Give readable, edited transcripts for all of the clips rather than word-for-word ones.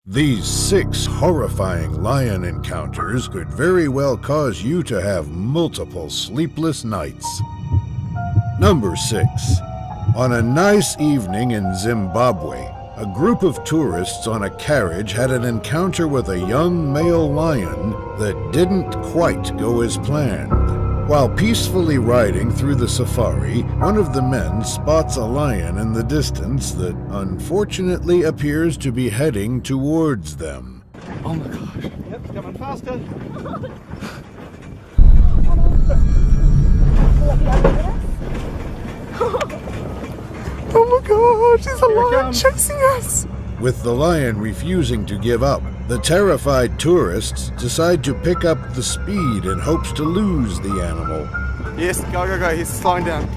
These 6 horrifying lion encounters could very well cause you to have multiple sleepless nights. Number 6. On a nice evening in Zimbabwe, a group of tourists on a carriage had an encounter with a young male lion that didn't quite go as planned. While peacefully riding through the safari, one of the men spots a lion in the distance that unfortunately appears to be heading towards them. Oh my gosh. Yep, it's coming faster. Oh my gosh, there's a lion chasing us! With the lion refusing to give up, the terrified tourists decide to pick up the speed in hopes to lose the animal. Yes, go, he's slowing down.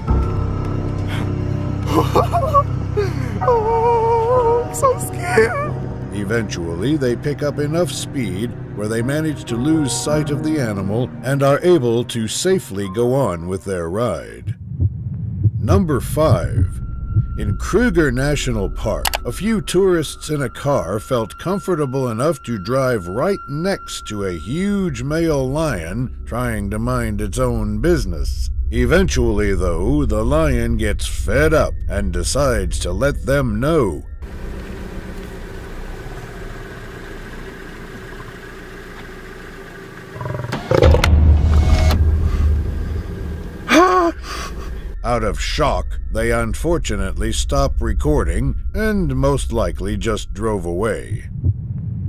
Oh, I'm so scared. Eventually, they pick up enough speed where they manage to lose sight of the animal and are able to safely go on with their ride. Number 5. In Kruger National Park, a few tourists in a car felt comfortable enough to drive right next to a huge male lion trying to mind its own business. Eventually, though, the lion gets fed up and decides to let them know. Out of shock, they unfortunately stopped recording and most likely just drove away.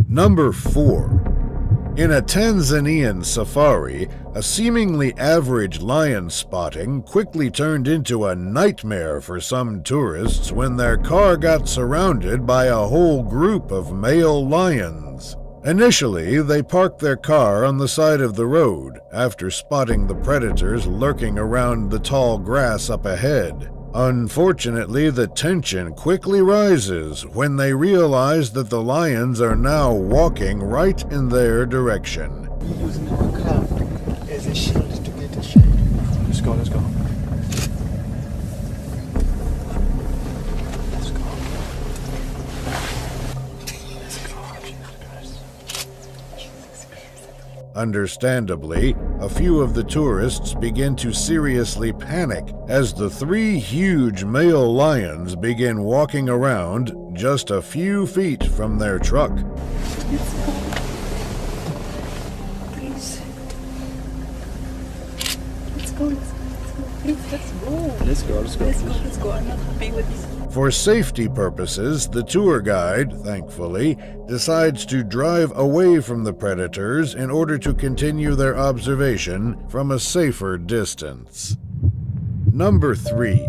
Number 4. In a Tanzanian safari, a seemingly average lion spotting quickly turned into a nightmare for some tourists when their car got surrounded by a whole group of male lions. Initially, they parked their car on the side of the road after spotting the predators lurking around the tall grass up ahead. Unfortunately, the tension quickly rises when they realize that the lions are now walking right in their direction. Using our car as a shield to get a shade. Let's go. Let's go. Understandably, a few of the tourists begin to seriously panic as the 3 huge male lions begin walking around just a few feet from their truck. Please. Let's go. Please, let's go. Let's go. I'm not happy with this. For safety purposes, the tour guide, thankfully, decides to drive away from the predators in order to continue their observation from a safer distance. Number 3.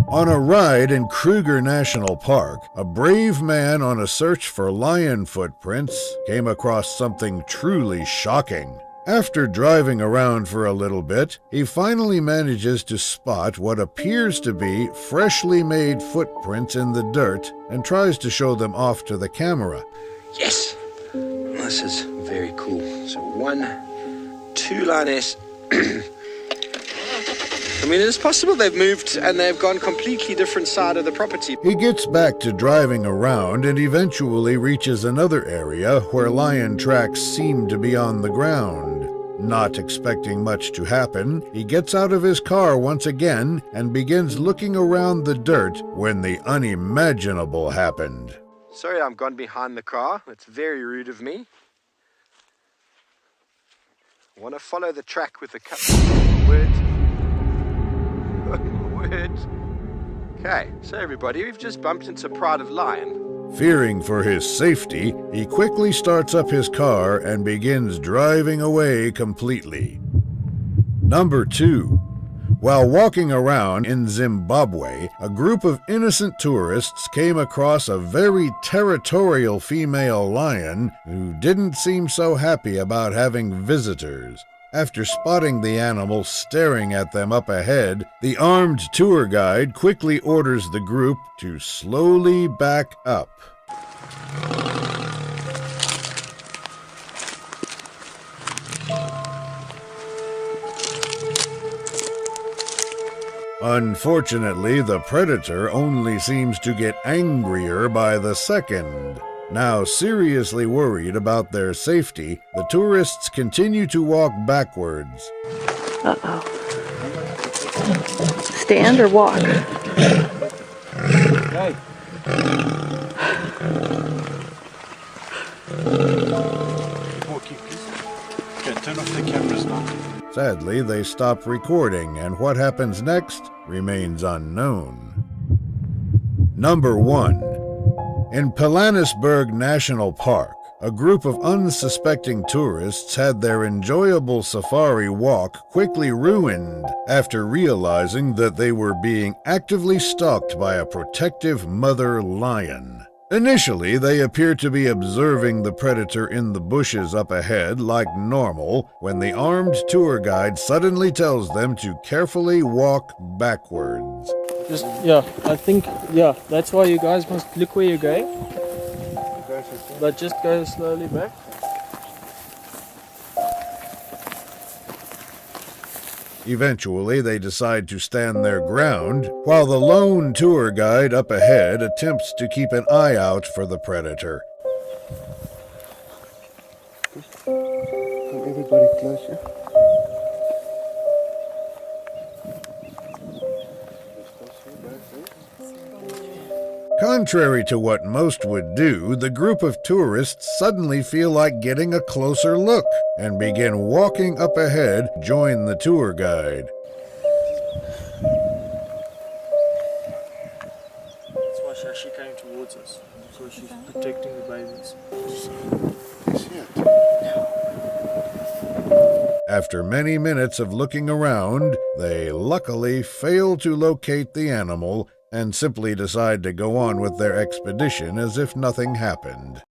On a ride in Kruger National Park, a brave man on a search for lion footprints came across something truly shocking. After driving around for a little bit, he finally manages to spot what appears to be freshly made footprints in the dirt and tries to show them off to the camera. Yes! This is very cool. So 1, 2 lioness. I mean, it's possible they've moved and they've gone completely different side of the property. He gets back to driving around and eventually reaches another area where lion tracks seem to be on the ground. Not expecting much to happen, he gets out of his car once again and begins looking around the dirt when the unimaginable happened. Sorry, I'm gone behind the car. It's very rude of me. I want to follow the track with the cup. Word. Okay, so everybody, we've just bumped into Pride of Lion. Fearing for his safety, he quickly starts up his car and begins driving away completely. Number 2. While walking around in Zimbabwe, a group of innocent tourists came across a very territorial female lion who didn't seem so happy about having visitors. After spotting the animal staring at them up ahead, the armed tour guide quickly orders the group to slowly back up. Unfortunately, the predator only seems to get angrier by the second. Now seriously worried about their safety, the tourists continue to walk backwards. Uh-oh. Stand or walk? Hey. Walk you, please. Okay, turn off the cameras now. Sadly, they stop recording, and what happens next remains unknown. Number 1. In Pilanesberg National Park, a group of unsuspecting tourists had their enjoyable safari walk quickly ruined after realizing that they were being actively stalked by a protective mother lion. Initially, they appear to be observing the predator in the bushes up ahead like normal when the armed tour guide suddenly tells them to carefully walk backwards. Just, yeah, I think, yeah, that's why you guys must look where you're going. But just go slowly back. Eventually, they decide to stand their ground, while the lone tour guide up ahead attempts to keep an eye out for the predator. Come everybody closer. Contrary to what most would do, the group of tourists suddenly feel like getting a closer look and begin walking up ahead, join the tour guide. That's why Shashi came towards us. So she's protecting the babies. After many minutes of looking around, they luckily fail to locate the animal and simply decide to go on with their expedition as if nothing happened.